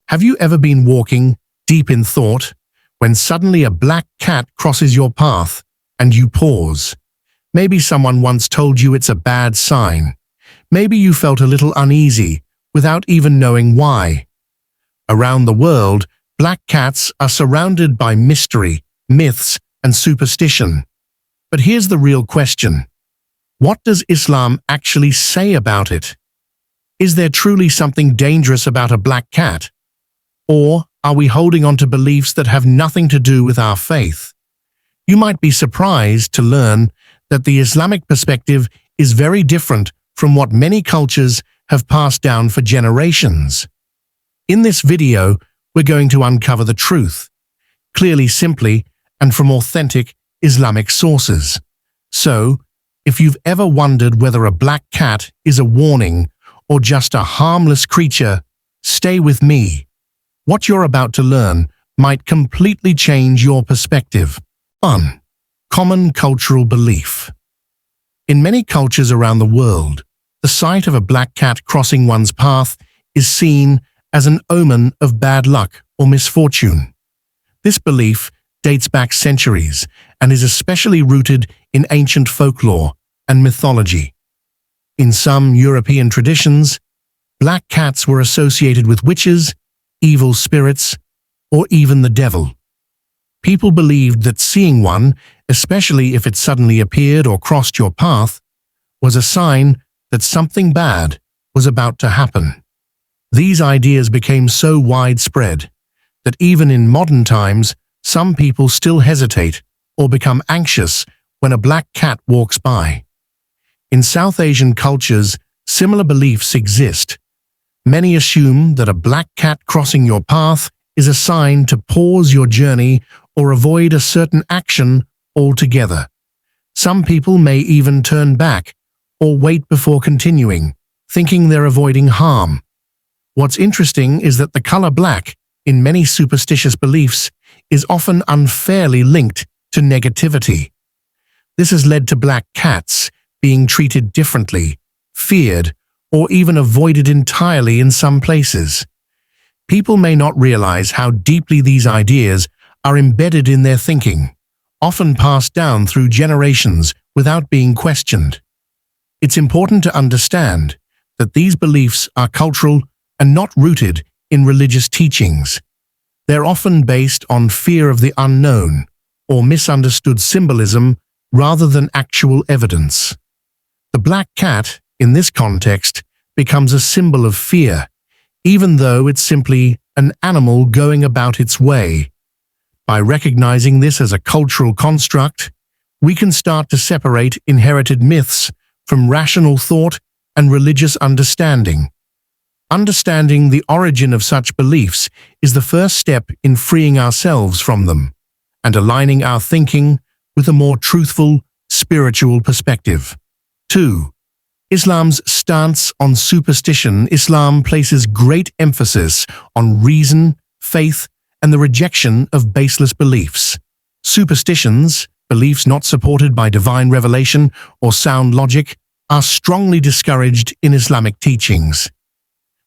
Have you ever been walking, deep in thought, when suddenly a black cat crosses your path and you pause? Maybe someone once told you it's a bad sign. Maybe you felt a little uneasy without even knowing why. Around the world, black cats are surrounded by mystery, myths, and superstition. But here's the real question. What does Islam actually say about it? Is there truly something dangerous about a black cat? Or are we holding on to beliefs that have nothing to do with our faith? You might be surprised to learn that the Islamic perspective is very different from what many cultures have passed down for generations. In this video, we're going to uncover the truth, clearly, simply, and from authentic Islamic sources. So, if you've ever wondered whether a black cat is a warning or just a harmless creature, stay with me. What you're about to learn might completely change your perspective. 1. Common cultural belief. In many cultures around the world, the sight of a black cat crossing one's path is seen as an omen of bad luck or misfortune. This belief dates back centuries and is especially rooted in ancient folklore and mythology. In some European traditions, black cats were associated with witches, evil spirits, or even the devil. People believed that seeing one, especially if it suddenly appeared or crossed your path, was a sign that something bad was about to happen. These ideas became so widespread that even in modern times, some people still hesitate or become anxious when a black cat walks by. In South Asian cultures, similar beliefs exist. Many assume that a black cat crossing your path is a sign to pause your journey or avoid a certain action altogether. Some people may even turn back or wait before continuing, thinking they're avoiding harm. What's interesting is that the color black, in many superstitious beliefs, is often unfairly linked to negativity. This has led to black cats being treated differently, feared, or even avoided entirely in some places. People may not realize how deeply these ideas are embedded in their thinking, often passed down through generations without being questioned. It's important to understand that these beliefs are cultural and not rooted in religious teachings. They're often based on fear of the unknown or misunderstood symbolism rather than actual evidence. The black cat, in this context, becomes a symbol of fear, even though it's simply an animal going about its way. By recognizing this as a cultural construct, we can start to separate inherited myths from rational thought and religious understanding. Understanding the origin of such beliefs is the first step in freeing ourselves from them and aligning our thinking with a more truthful, spiritual perspective. 2. Islam's stance on superstition. Islam places great emphasis on reason, faith, and the rejection of baseless beliefs. Superstitions, beliefs not supported by divine revelation or sound logic, are strongly discouraged in Islamic teachings.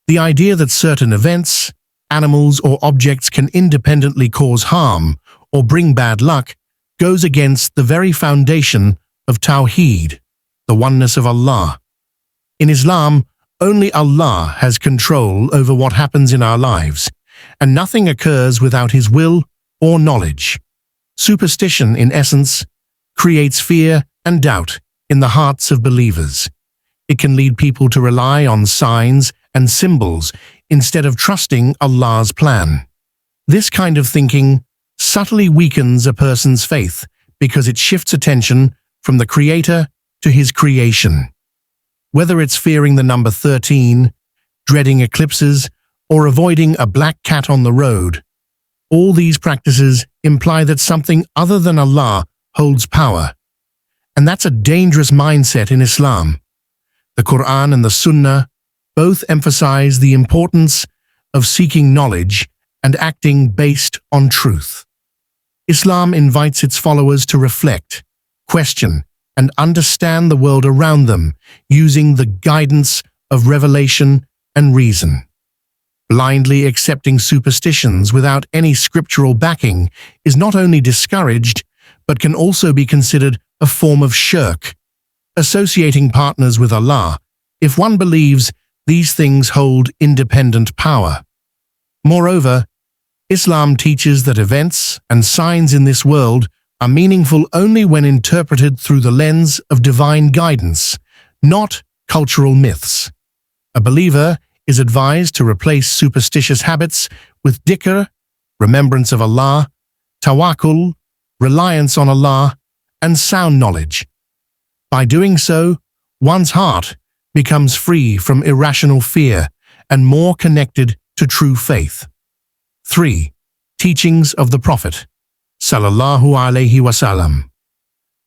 The idea that certain events, animals, or objects can independently cause harm or bring bad luck goes against the very foundation of Tawheed, the oneness of Allah. In Islam, only Allah has control over what happens in our lives, and nothing occurs without His will or knowledge. Superstition, in essence, creates fear and doubt in the hearts of believers. It can lead people to rely on signs and symbols instead of trusting Allah's plan. This kind of thinking subtly weakens a person's faith because it shifts attention from the Creator to His creation. Whether it's fearing the number 13, dreading eclipses, or avoiding a black cat on the road, all these practices imply that something other than Allah holds power. And that's a dangerous mindset in Islam. The Quran and the Sunnah both emphasize the importance of seeking knowledge and acting based on truth. Islam invites its followers to reflect, question, and understand the world around them using the guidance of revelation and reason. Blindly accepting superstitions without any scriptural backing is not only discouraged, but can also be considered a form of shirk, associating partners with Allah, if one believes these things hold independent power. Moreover, Islam teaches that events and signs in this world are meaningful only when interpreted through the lens of divine guidance, not cultural myths. A believer is advised to replace superstitious habits with dhikr, remembrance of Allah, tawakkul, reliance on Allah, and sound knowledge. By doing so, one's heart becomes free from irrational fear and more connected to true faith. 3. Teachings of the Prophet Sallallahu Alaihi Wasallam.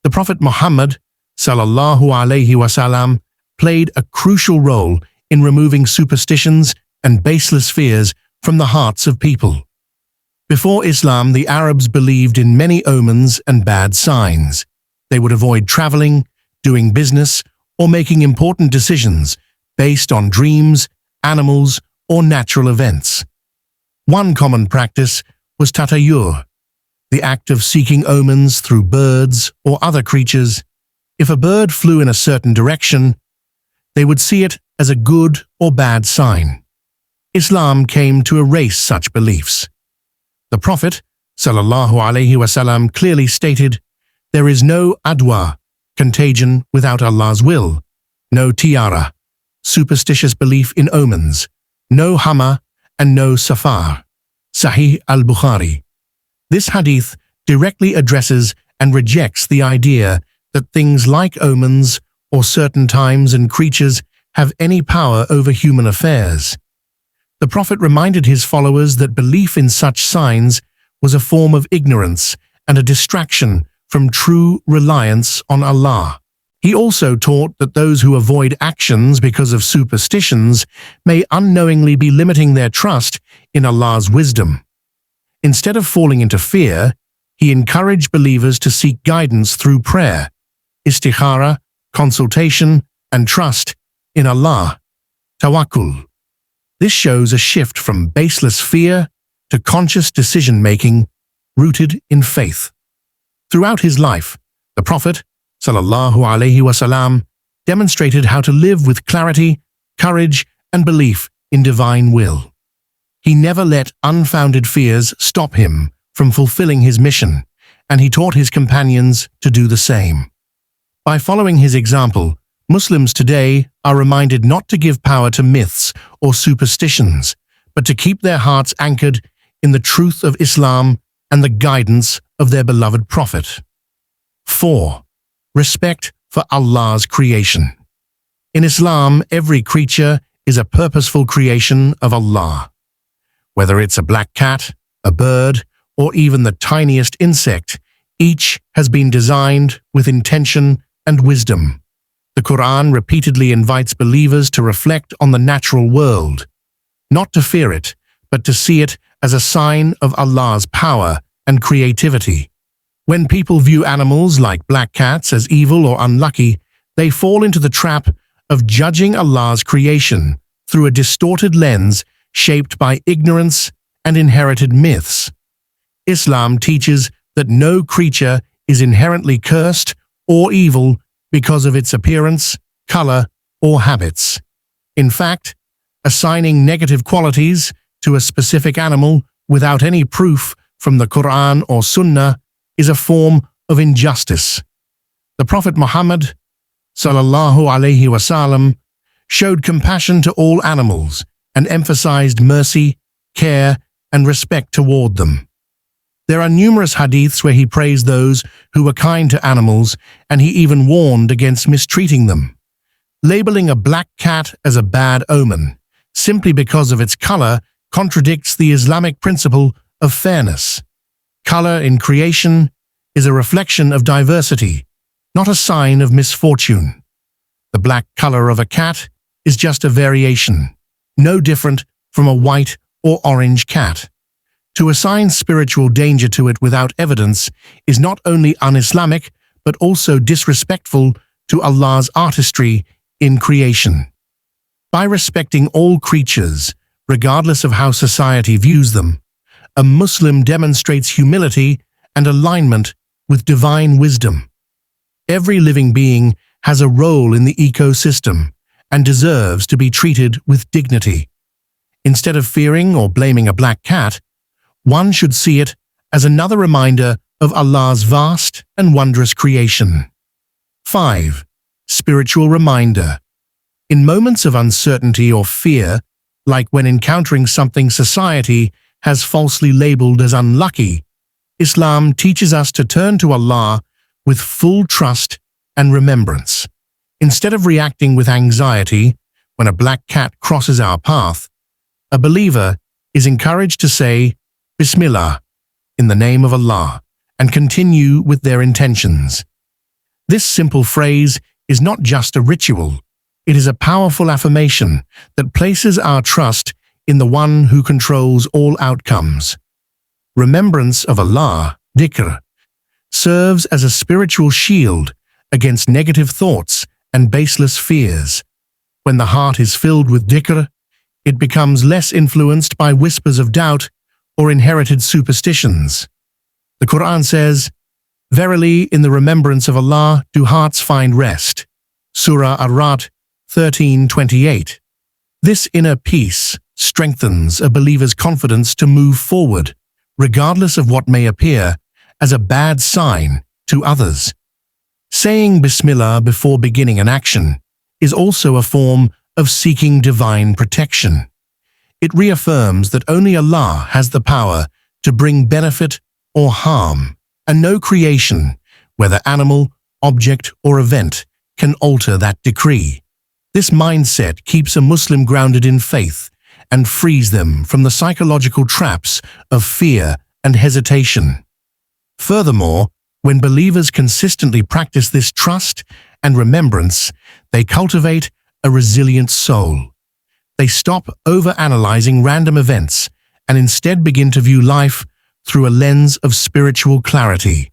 The Prophet Muhammad Sallallahu Alaihi Wasallam played a crucial role in removing superstitions and baseless fears from the hearts of people. Before Islam, the Arabs believed in many omens and bad signs. They would avoid traveling, doing business, or making important decisions based on dreams, animals, or natural events. One common practice was Tatayyur, the act of seeking omens through birds or other creatures. If a bird flew in a certain direction, they would see it as a good or bad sign. Islam came to erase such beliefs. The Prophet Sallallahu Alaihi Wasallam clearly stated, "There is no adwa, contagion without Allah's will, no tiara, superstitious belief in omens, no hama, and no safar." Sahih al-Bukhari. This hadith directly addresses and rejects the idea that things like omens or certain times and creatures have any power over human affairs. The Prophet reminded his followers that belief in such signs was a form of ignorance and a distraction from true reliance on Allah. He also taught that those who avoid actions because of superstitions may unknowingly be limiting their trust in Allah's wisdom. Instead of falling into fear, he encouraged believers to seek guidance through prayer, istikhara, consultation, and trust in Allah, tawakkul. This shows a shift from baseless fear to conscious decision-making rooted in faith. Throughout his life, the Prophet Sallallahu Alaihi Wasallam demonstrated how to live with clarity, courage, and belief in divine will. He never let unfounded fears stop him from fulfilling his mission, and he taught his companions to do the same. By following his example, Muslims today are reminded not to give power to myths or superstitions, but to keep their hearts anchored in the truth of Islam and the guidance of their beloved Prophet. 4. Respect for Allah's creation. In Islam, every creature is a purposeful creation of Allah. Whether it's a black cat, a bird, or even the tiniest insect, each has been designed with intention and wisdom. The Quran repeatedly invites believers to reflect on the natural world, not to fear it, but to see it as a sign of Allah's power and creativity. When people view animals like black cats as evil or unlucky, they fall into the trap of judging Allah's creation through a distorted lens shaped by ignorance and inherited myths. Islam teaches that no creature is inherently cursed or evil because of its appearance, color, or habits. In fact, assigning negative qualities to a specific animal without any proof from the Quran or Sunnah is a form of injustice. The Prophet Muhammad Sallallahu Alaihi Wasallam showed compassion to all animals and emphasized mercy, care, and respect toward them. There are numerous hadiths where he praised those who were kind to animals, and he even warned against mistreating them. Labeling a black cat as a bad omen, simply because of its color, contradicts the Islamic principle of fairness. Color in creation is a reflection of diversity, not a sign of misfortune. The black color of a cat is just a variation, no different from a white or orange cat. To assign spiritual danger to it without evidence is not only un-Islamic, but also disrespectful to Allah's artistry in creation. By respecting all creatures, regardless of how society views them. A Muslim demonstrates humility and alignment with divine wisdom. Every living being has a role in the ecosystem and deserves to be treated with dignity. Instead of fearing or blaming a black cat, one should see it as another reminder of Allah's vast and wondrous creation. 5. Spiritual reminder. In moments of uncertainty or fear, like when encountering something society has falsely labeled as unlucky, Islam teaches us to turn to Allah with full trust and remembrance. Instead of reacting with anxiety when a black cat crosses our path, a believer is encouraged to say, Bismillah, in the name of Allah, and continue with their intentions. This simple phrase is not just a ritual, it is a powerful affirmation that places our trust in the one who controls all outcomes. Remembrance of Allah, dhikr, serves as a spiritual shield against negative thoughts and baseless fears. When the heart is filled with dhikr, it becomes less influenced by whispers of doubt or inherited superstitions. The Quran says, "Verily, in the remembrance of Allah do hearts find rest." Surah Ar-Ra'd 13:28. This inner peace strengthens a believer's confidence to move forward, regardless of what may appear as a bad sign to others. Saying Bismillah before beginning an action is also a form of seeking divine protection. It reaffirms that only Allah has the power to bring benefit or harm, and no creation, whether animal, object, or event, can alter that decree. This mindset keeps a Muslim grounded in faith and frees them from the psychological traps of fear and hesitation. Furthermore, when believers consistently practice this trust and remembrance, they cultivate a resilient soul. They stop over-analyzing random events and instead begin to view life through a lens of spiritual clarity.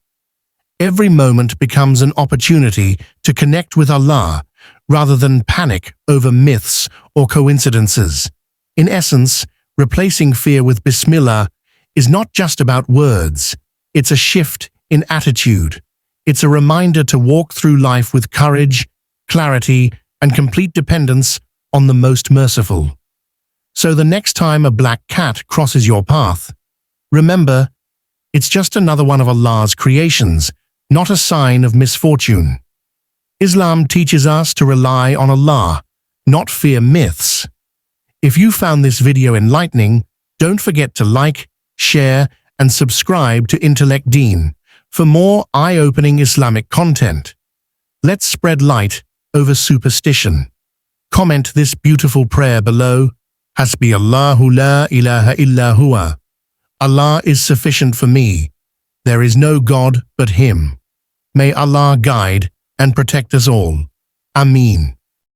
Every moment becomes an opportunity to connect with Allah rather than panic over myths or coincidences. In essence, replacing fear with Bismillah is not just about words, it's a shift in attitude. It's a reminder to walk through life with courage, clarity, and complete dependence on the most merciful. So the next time a black cat crosses your path, remember, it's just another one of Allah's creations, not a sign of misfortune. Islam teaches us to rely on Allah, not fear myths. If you found this video enlightening, don't forget to like, share, and subscribe to Intellect Deen for more eye-opening Islamic content. Let's spread light over superstition. Comment this beautiful prayer below. Hasbi Allahu la ilaha illa huwa. Allah is sufficient for me. There is no God but Him. May Allah guide and protect us all. Ameen.